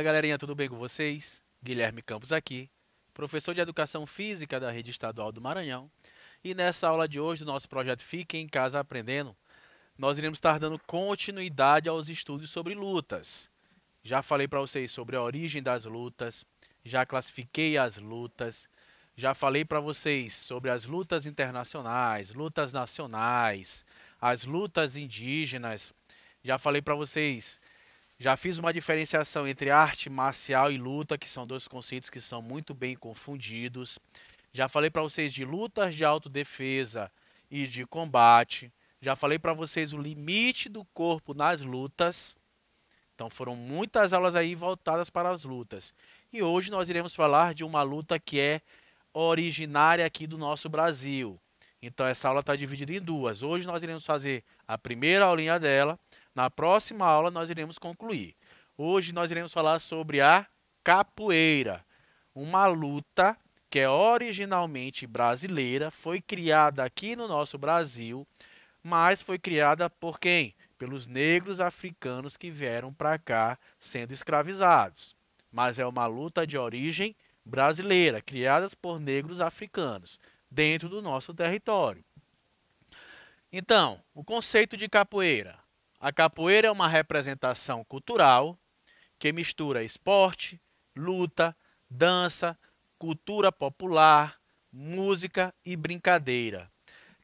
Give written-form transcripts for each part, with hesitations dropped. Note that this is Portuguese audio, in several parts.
Fala galerinha, tudo bem com vocês? Guilherme Campos aqui, professor de Educação Física da Rede Estadual do Maranhão. E nessa aula de hoje do nosso projeto Fique em Casa Aprendendo, nós iremos estar dando continuidade aos estudos sobre lutas. Já falei para vocês sobre a origem das lutas, já classifiquei as lutas, já falei para vocês sobre as lutas internacionais, lutas nacionais, as lutas indígenas, já falei para vocês. Já fiz uma diferenciação entre arte marcial e luta, que são dois conceitos que são muito bem confundidos. Já falei para vocês de lutas de autodefesa e de combate. Já falei para vocês o limite do corpo nas lutas. Então foram muitas aulas aí voltadas para as lutas. E hoje nós iremos falar de uma luta que é originária aqui do nosso Brasil. Então essa aula está dividida em duas. Hoje nós iremos fazer a primeira aulinha dela. Na próxima aula nós iremos concluir. Hoje nós iremos falar sobre a capoeira, uma luta que é originalmente brasileira, foi criada aqui no nosso Brasil, mas foi criada por quem? Pelos negros africanos que vieram para cá sendo escravizados. Mas é uma luta de origem brasileira, criada por negros africanos, dentro do nosso território. Então, o conceito de capoeira. A capoeira é uma representação cultural que mistura esporte, luta, dança, cultura popular, música e brincadeira.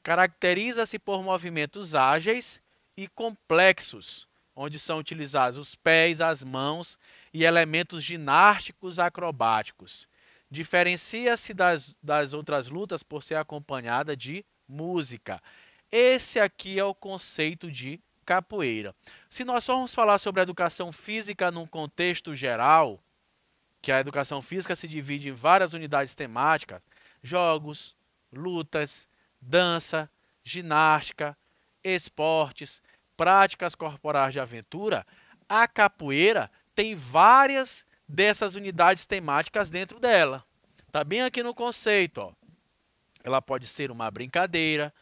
Caracteriza-se por movimentos ágeis e complexos, onde são utilizados os pés, as mãos e elementos ginásticos acrobáticos. Diferencia-se das outras lutas por ser acompanhada de música. Esse aqui é o conceito de capoeira. Se nós formos falar sobre a educação física num contexto geral, que a educação física se divide em várias unidades temáticas, jogos, lutas, dança, ginástica, esportes, práticas corporais de aventura, a capoeira tem várias dessas unidades temáticas dentro dela. Está bem aqui no conceito, ó. Ela pode ser uma brincadeira,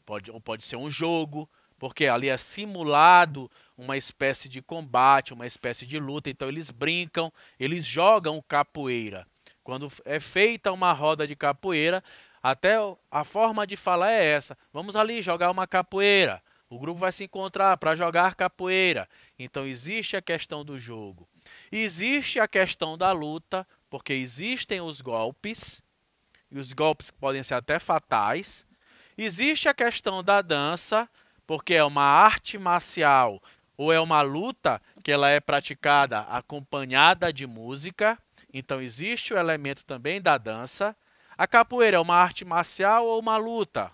pode ser um jogo, porque ali é simulado uma espécie de combate, uma espécie de luta. Então eles brincam, eles jogam capoeira. Quando é feita uma roda de capoeira, até a forma de falar é essa: vamos ali jogar uma capoeira. O grupo vai se encontrar para jogar capoeira. Então existe a questão do jogo. Existe a questão da luta, porque existem os golpes, e os golpes podem ser até fatais. Existe a questão da dança, porque é uma arte marcial ou é uma luta que ela é praticada acompanhada de música. Então existe o elemento também da dança. A capoeira é uma arte marcial ou uma luta?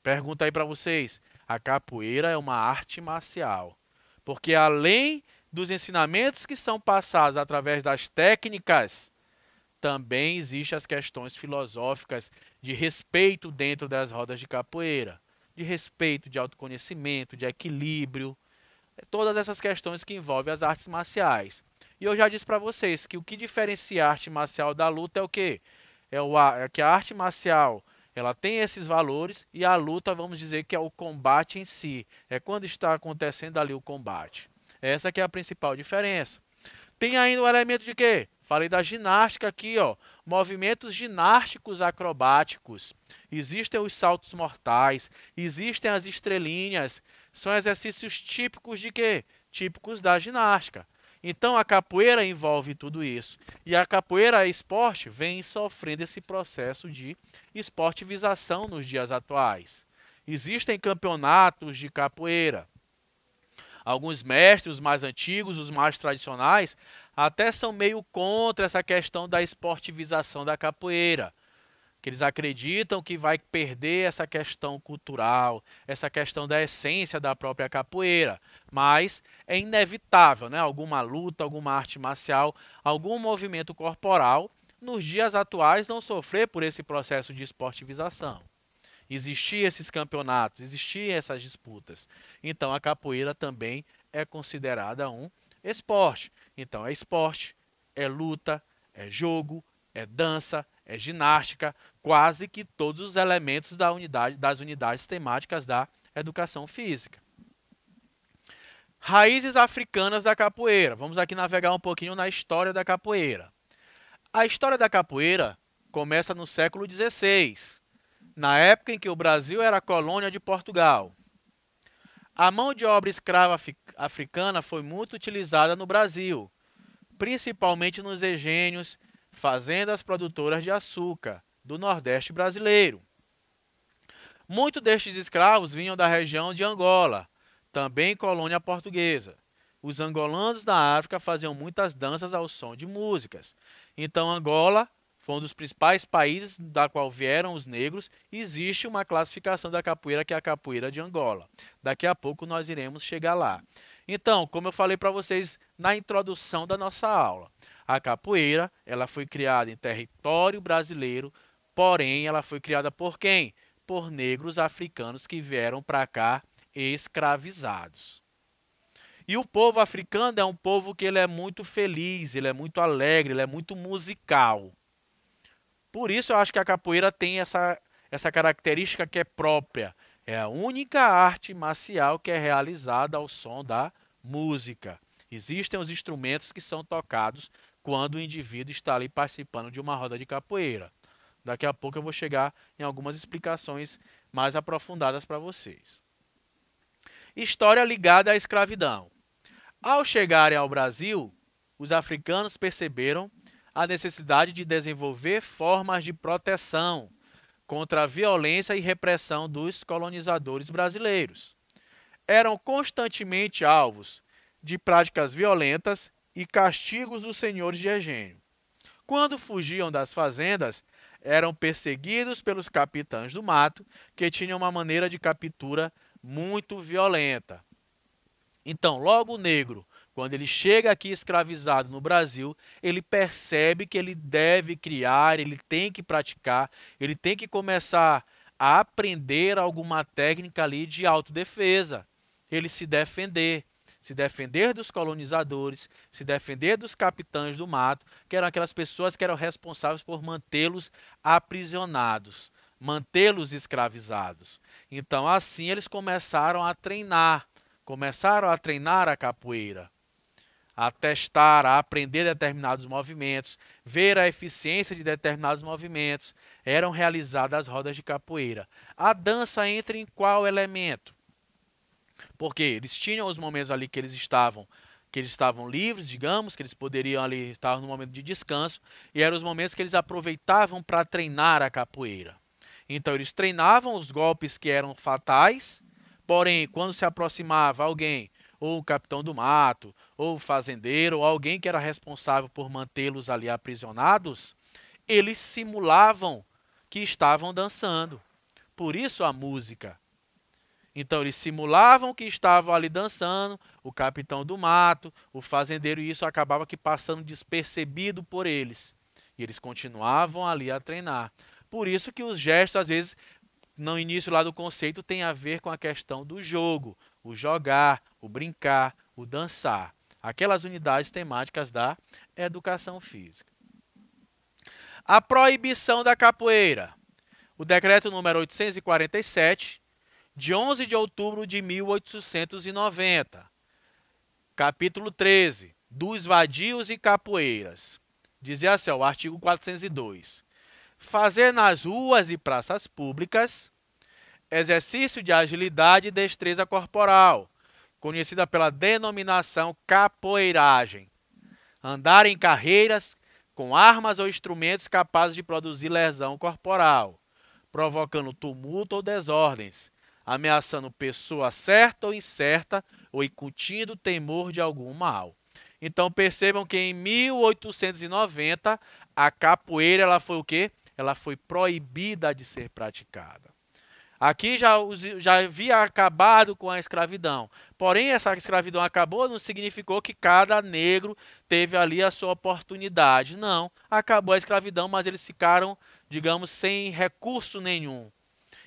Pergunta aí para vocês. A capoeira é uma arte marcial, porque além dos ensinamentos que são passados através das técnicas, também existem as questões filosóficas de respeito dentro das rodas de capoeira, de respeito, de autoconhecimento, de equilíbrio, todas essas questões que envolvem as artes marciais. E eu já disse para vocês que o que diferencia a arte marcial da luta é o quê? É que a arte marcial ela tem esses valores e a luta, vamos dizer que é o combate em si, é quando está acontecendo ali o combate. Essa que é a principal diferença. Tem ainda o elemento de quê? Falei da ginástica aqui, ó. Movimentos ginásticos acrobáticos. Existem os saltos mortais, existem as estrelinhas. São exercícios típicos de quê? Típicos da ginástica. Então a capoeira envolve tudo isso. E a capoeira esporte vem sofrendo esse processo de esportivização nos dias atuais. Existem campeonatos de capoeira. Alguns mestres, os mais antigos, os mais tradicionais, até são meio contra essa questão da esportivização da capoeira, que eles acreditam que vai perder essa questão cultural, essa questão da essência da própria capoeira. Mas é inevitável, né? Alguma luta, alguma arte marcial, algum movimento corporal, nos dias atuais, não sofrer por esse processo de esportivização. Existiam esses campeonatos, existiam essas disputas. Então a capoeira também é considerada um esporte. Então é esporte, é luta, é jogo, é dança, é ginástica, quase que todos os elementos das unidades temáticas da educação física. Raízes africanas da capoeira. Vamos aqui navegar um pouquinho na história da capoeira. A história da capoeira começa no século XVI, na época em que o Brasil era colônia de Portugal. A mão de obra escrava africana foi muito utilizada no Brasil, principalmente nos engenhos, fazendas produtoras de açúcar do Nordeste brasileiro. Muitos destes escravos vinham da região de Angola, também colônia portuguesa. Os angolanos da África faziam muitas danças ao som de músicas. Então, Angola foi um dos principais países da qual vieram os negros. Existe uma classificação da capoeira que é a capoeira de Angola. Daqui a pouco nós iremos chegar lá. Então, como eu falei para vocês na introdução da nossa aula, a capoeira ela foi criada em território brasileiro, porém ela foi criada por quem? Por negros africanos que vieram para cá escravizados. E o povo africano é um povo que ele é muito feliz, ele é muito alegre, ele é muito musical. Por isso eu acho que a capoeira tem essa característica que é própria. É a única arte marcial que é realizada ao som da música. Existem os instrumentos que são tocados quando o indivíduo está ali participando de uma roda de capoeira. Daqui a pouco eu vou chegar em algumas explicações mais aprofundadas para vocês. História ligada à escravidão. Ao chegarem ao Brasil, os africanos perceberam a necessidade de desenvolver formas de proteção contra a violência e repressão dos colonizadores brasileiros. Eram constantemente alvos de práticas violentas e castigos dos senhores de engenho. Quando fugiam das fazendas, eram perseguidos pelos capitães do mato, que tinham uma maneira de captura muito violenta. Então, logo o negro, quando ele chega aqui escravizado no Brasil, ele percebe que ele deve criar, ele tem que praticar, ele tem que começar a aprender alguma técnica ali de autodefesa. Ele se defender dos colonizadores, se defender dos capitães do mato, que eram aquelas pessoas que eram responsáveis por mantê-los aprisionados, mantê-los escravizados. Então, assim eles começaram a treinar a capoeira, a testar, a aprender determinados movimentos, ver a eficiência de determinados movimentos. Eram realizadas as rodas de capoeira. A dança entra em qual elemento? Porque eles tinham os momentos ali que eles estavam livres, digamos, que eles poderiam ali estar no momento de descanso, e eram os momentos que eles aproveitavam para treinar a capoeira. Então eles treinavam os golpes que eram fatais, porém, quando se aproximava alguém, ou o capitão do mato, ou o fazendeiro, ou alguém que era responsável por mantê-los ali aprisionados, eles simulavam que estavam dançando. Por isso a música. Então eles simulavam que estavam ali dançando, o capitão do mato, o fazendeiro, e isso acabava que passando despercebido por eles. E eles continuavam ali a treinar. Por isso que os gestos, às vezes, no início lá do conceito, tem a ver com a questão do jogo, o jogar, o brincar, o dançar. Aquelas unidades temáticas da educação física. A proibição da capoeira. O decreto número 847, de 11 de outubro de 1890. Capítulo 13, dos vadios e capoeiras. Dizia assim, o artigo 402. Fazer nas ruas e praças públicas exercício de agilidade e destreza corporal, conhecida pela denominação capoeiragem. Andar em carreiras com armas ou instrumentos capazes de produzir lesão corporal, provocando tumulto ou desordens, ameaçando pessoa certa ou incerta ou incutindo temor de algum mal. Então percebam que em 1890 a capoeira ela foi o quê? Ela foi proibida de ser praticada. Aqui já havia acabado com a escravidão. Porém, essa escravidão acabou não significou que cada negro teve ali a sua oportunidade. Não, acabou a escravidão, mas eles ficaram, digamos, sem recurso nenhum.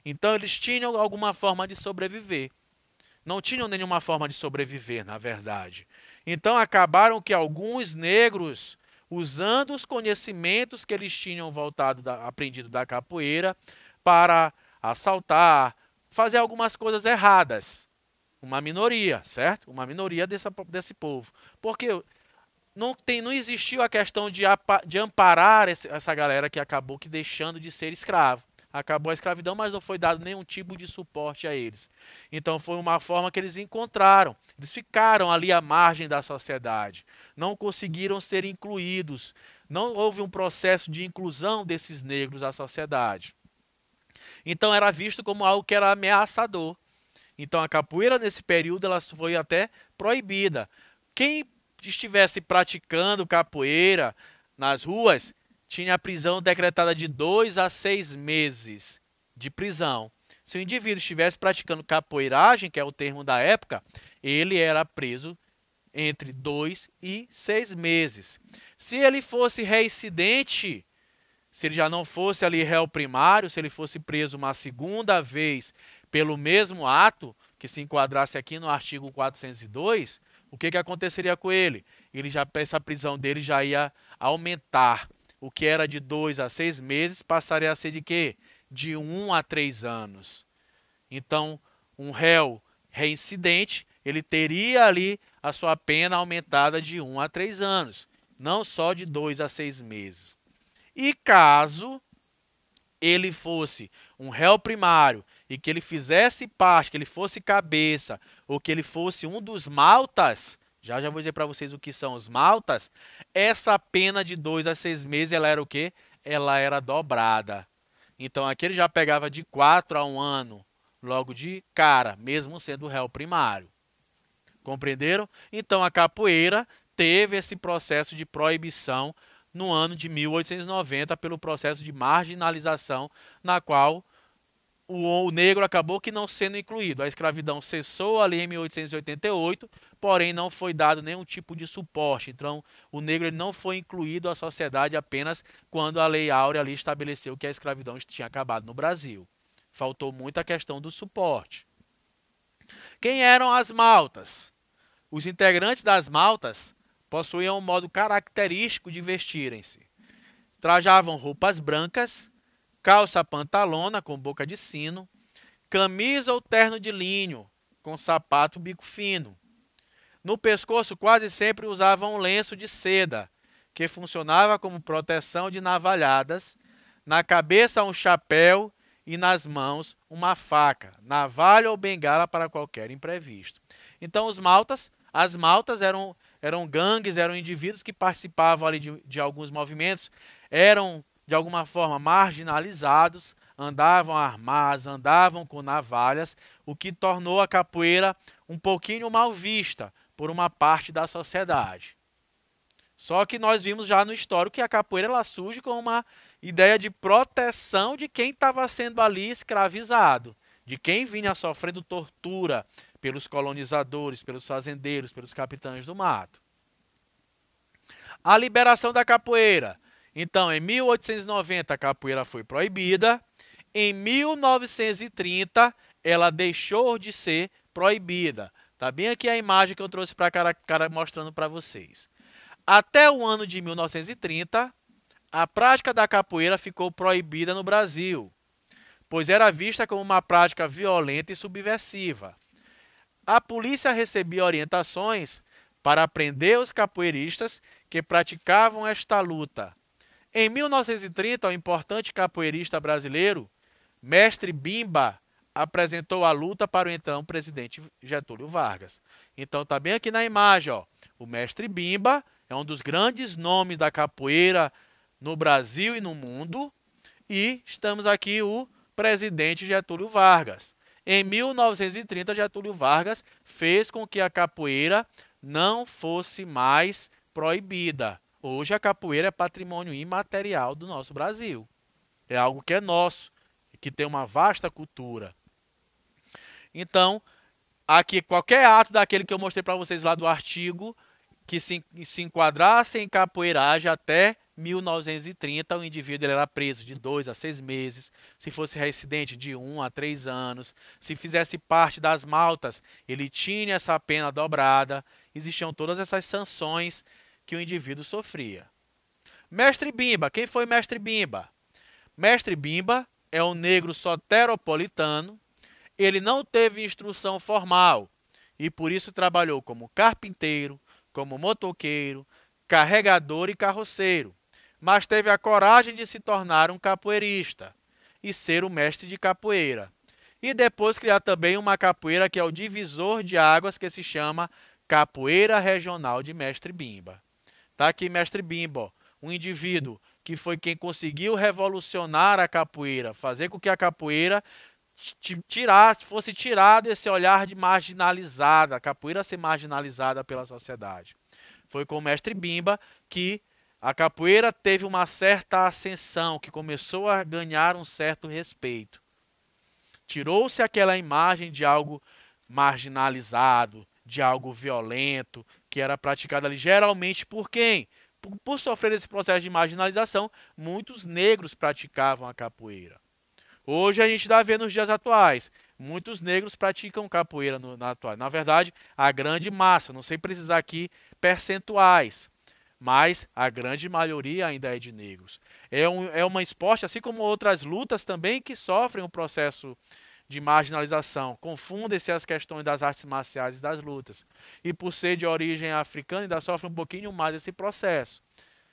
Então, eles tinham alguma forma de sobreviver. Não tinham nenhuma forma de sobreviver, na verdade. Então, acabaram que alguns negros, usando os conhecimentos que eles tinham aprendido da capoeira, para assaltar, fazer algumas coisas erradas. Uma minoria, certo? Uma minoria desse povo. Porque não existiu a questão de amparar essa galera que acabou que deixando de ser escravo. Acabou a escravidão, mas não foi dado nenhum tipo de suporte a eles. Então foi uma forma que eles encontraram. Eles ficaram ali à margem da sociedade. Não conseguiram ser incluídos. Não houve um processo de inclusão desses negros à sociedade. Então era visto como algo que era ameaçador. Então a capoeira nesse período ela foi até proibida. Quem estivesse praticando capoeira nas ruas tinha a prisão decretada de 2 a 6 meses de prisão. Se o indivíduo estivesse praticando capoeiragem, que é o termo da época, ele era preso entre 2 e 6 meses. Se ele fosse reincidente, se ele já não fosse ali réu primário, se ele fosse preso uma segunda vez pelo mesmo ato, que se enquadrasse aqui no artigo 402, o que aconteceria com ele? Essa prisão dele já ia aumentar. O que era de 2 a 6 meses passaria a ser de quê? De 1 a 3 anos. Então, um réu reincidente, ele teria ali a sua pena aumentada de 1 a 3 anos, não só de 2 a 6 meses. E caso ele fosse um réu primário e que ele fizesse parte, que ele fosse cabeça, ou que ele fosse um dos maltas, já vou dizer para vocês o que são os maltas, essa pena de 2 a 6 meses, ela era o quê? Ela era dobrada. Então aqui ele já pegava de 4 a 1 ano, logo de cara, mesmo sendo réu primário. Compreenderam? Então a capoeira teve esse processo de proibição no ano de 1890 pelo processo de marginalização, na qual o negro acabou que não sendo incluído. A escravidão cessou ali em 1888, porém não foi dado nenhum tipo de suporte. Então o negro ele não foi incluído à sociedade apenas quando a Lei Áurea ali estabeleceu que a escravidão tinha acabado no Brasil. Faltou muito a questão do suporte. Quem eram as maltas? Os integrantes das maltas possuíam um modo característico de vestirem-se. Trajavam roupas brancas, calça pantalona com boca de sino, camisa ou terno de linho com sapato bico fino. No pescoço quase sempre usavam um lenço de seda, que funcionava como proteção de navalhadas, na cabeça um chapéu e nas mãos uma faca, navalha ou bengala para qualquer imprevisto. Então as maltas eram gangues, eram indivíduos que participavam ali de alguns movimentos, eram de alguma forma marginalizados, andavam armados, andavam com navalhas, o que tornou a capoeira um pouquinho mal vista por uma parte da sociedade. Só que nós vimos já no histórico que a capoeira ela surge com uma ideia de proteção de quem estava sendo ali escravizado, de quem vinha sofrendo tortura pelos colonizadores, pelos fazendeiros, pelos capitães do mato. A liberação da capoeira. Então, em 1890, a capoeira foi proibida. Em 1930, ela deixou de ser proibida. Tá bem aqui a imagem que eu trouxe para cá mostrando para vocês. Até o ano de 1930, a prática da capoeira ficou proibida no Brasil, pois era vista como uma prática violenta e subversiva. A polícia recebia orientações para prender os capoeiristas que praticavam esta luta. Em 1930, o importante capoeirista brasileiro, Mestre Bimba, apresentou a luta para o então presidente Getúlio Vargas. Então está bem aqui na imagem, ó. O Mestre Bimba é um dos grandes nomes da capoeira no Brasil e no mundo. E estamos aqui o presidente Getúlio Vargas. Em 1930, Getúlio Vargas fez com que a capoeira não fosse mais proibida. Hoje a capoeira é patrimônio imaterial do nosso Brasil. É algo que é nosso, que tem uma vasta cultura. Então, aqui qualquer ato daquele que eu mostrei para vocês lá do artigo, que se enquadrasse em capoeiragem até 1930, o indivíduo ele era preso de 2 a 6 meses, se fosse reincidente de 1 a 3 anos, se fizesse parte das maltas, ele tinha essa pena dobrada, existiam todas essas sanções que o indivíduo sofria. Mestre Bimba, quem foi Mestre Bimba? Mestre Bimba é um negro soteropolitano, ele não teve instrução formal, e por isso trabalhou como carpinteiro, como motoqueiro, carregador e carroceiro, mas teve a coragem de se tornar um capoeirista e ser o mestre de capoeira. E depois criar também uma capoeira que é o divisor de águas, que se chama Capoeira Regional de Mestre Bimba. Tá aqui Mestre Bimba, ó, um indivíduo que foi quem conseguiu revolucionar a capoeira, fazer com que a capoeira fosse tirada esse olhar de marginalizada, a capoeira ser marginalizada pela sociedade. Foi com o Mestre Bimba que a capoeira teve uma certa ascensão, que começou a ganhar um certo respeito. Tirou-se aquela imagem de algo marginalizado, de algo violento, que era praticado ali geralmente por quem? Por sofrer esse processo de marginalização, muitos negros praticavam a capoeira. Hoje a gente está vendo nos dias atuais, muitos negros praticam capoeira na atual. Na verdade, a grande massa, não sei precisar aqui percentuais, mas a grande maioria ainda é de negros. É uma esporte, assim como outras lutas também, que sofrem um processo de marginalização. Confundem-se as questões das artes marciais e das lutas. E por ser de origem africana, ainda sofre um pouquinho mais esse processo.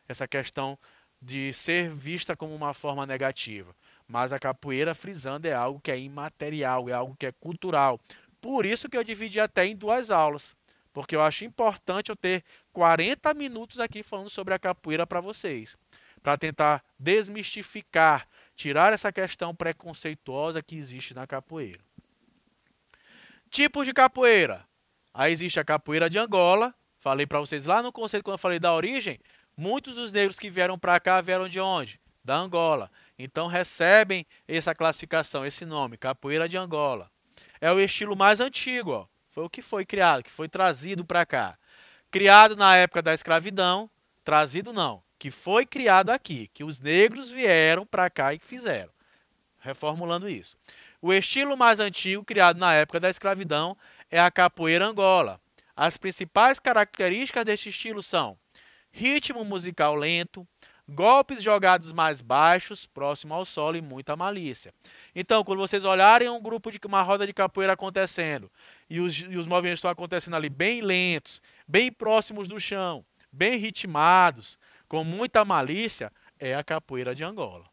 Essa questão de ser vista como uma forma negativa. Mas a capoeira, frisando, é algo que é imaterial, é algo que é cultural. Por isso que eu dividi até em duas aulas. Porque eu acho importante eu ter 40 minutos aqui falando sobre a capoeira para vocês. Para tentar desmistificar, tirar essa questão preconceituosa que existe na capoeira. Tipos de capoeira. Aí existe a capoeira de Angola. Falei para vocês lá no conceito, quando eu falei da origem, muitos dos negros que vieram para cá vieram de onde? Da Angola. Então recebem essa classificação, esse nome, capoeira de Angola. É o estilo mais antigo, ó. Foi o que foi criado, que foi trazido para cá. Criado na época da escravidão, trazido não, que foi criado aqui, que os negros vieram para cá e fizeram. Reformulando isso. O estilo mais antigo, criado na época da escravidão, é a capoeira Angola. As principais características deste estilo são ritmo musical lento, golpes jogados mais baixos, próximo ao solo e muita malícia. Então, quando vocês olharem uma roda de capoeira acontecendo e os movimentos estão acontecendo ali bem lentos, bem próximos do chão, bem ritmados, com muita malícia, é a capoeira de Angola.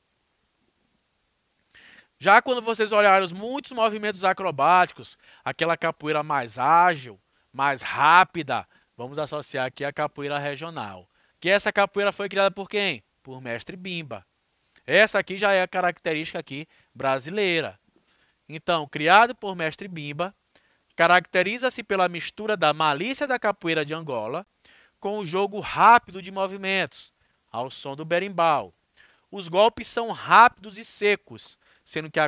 Já quando vocês olharem muitos movimentos acrobáticos, aquela capoeira mais ágil, mais rápida, vamos associar aqui a capoeira regional. Que essa capoeira foi criada por quem? Por Mestre Bimba. Essa aqui já é a característica aqui brasileira. Então, criado por Mestre Bimba, caracteriza-se pela mistura da malícia da capoeira de Angola com o jogo rápido de movimentos, ao som do berimbau. Os golpes são rápidos e secos, sendo que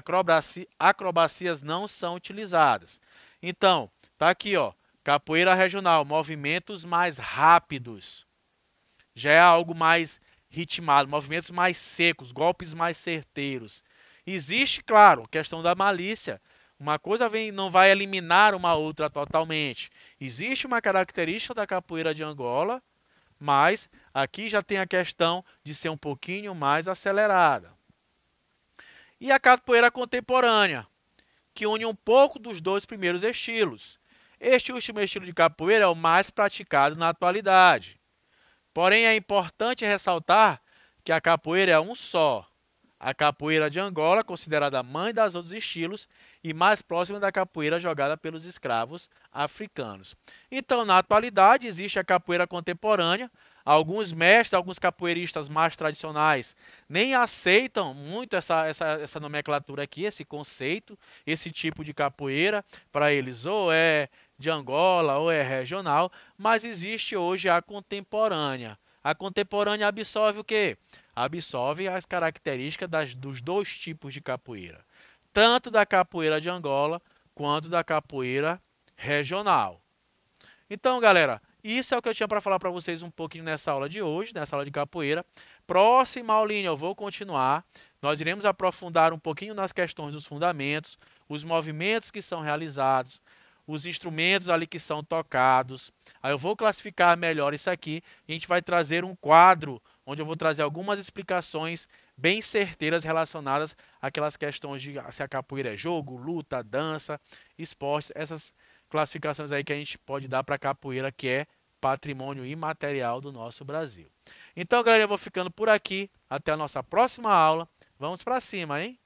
acrobacias não são utilizadas. Então, tá aqui, ó, capoeira regional, movimentos mais rápidos. Já é algo mais ritmado, movimentos mais secos, golpes mais certeiros. Existe, claro, a questão da malícia. Uma coisa não vai eliminar uma outra totalmente. Existe uma característica da capoeira de Angola, mas aqui já tem a questão de ser um pouquinho mais acelerada. E a capoeira contemporânea, que une um pouco dos dois primeiros estilos. Este último estilo de capoeira é o mais praticado na atualidade. Porém, é importante ressaltar que a capoeira é um só. A capoeira de Angola, considerada a mãe das outros estilos e mais próxima da capoeira jogada pelos escravos africanos. Então, na atualidade, existe a capoeira contemporânea. Alguns mestres, alguns capoeiristas mais tradicionais nem aceitam muito essa nomenclatura aqui, esse conceito, esse tipo de capoeira. Para eles, ou é de Angola ou é regional, mas existe hoje a contemporânea. A contemporânea absorve o quê? Absorve as características dos dois tipos de capoeira, tanto da capoeira de Angola quanto da capoeira regional. Então, galera, isso é o que eu tinha para falar para vocês um pouquinho nessa aula de hoje, nessa aula de capoeira. Próxima aulinha eu vou continuar. Nós iremos aprofundar um pouquinho nas questões dos fundamentos, os movimentos que são realizados, os instrumentos ali que são tocados. Aí eu vou classificar melhor isso aqui e a gente vai trazer um quadro onde eu vou trazer algumas explicações bem certeiras relacionadas àquelas questões de se a capoeira é jogo, luta, dança, esportes, essas classificações aí que a gente pode dar para a capoeira, que é patrimônio imaterial do nosso Brasil. Então, galera, eu vou ficando por aqui. Até a nossa próxima aula. Vamos para cima, hein?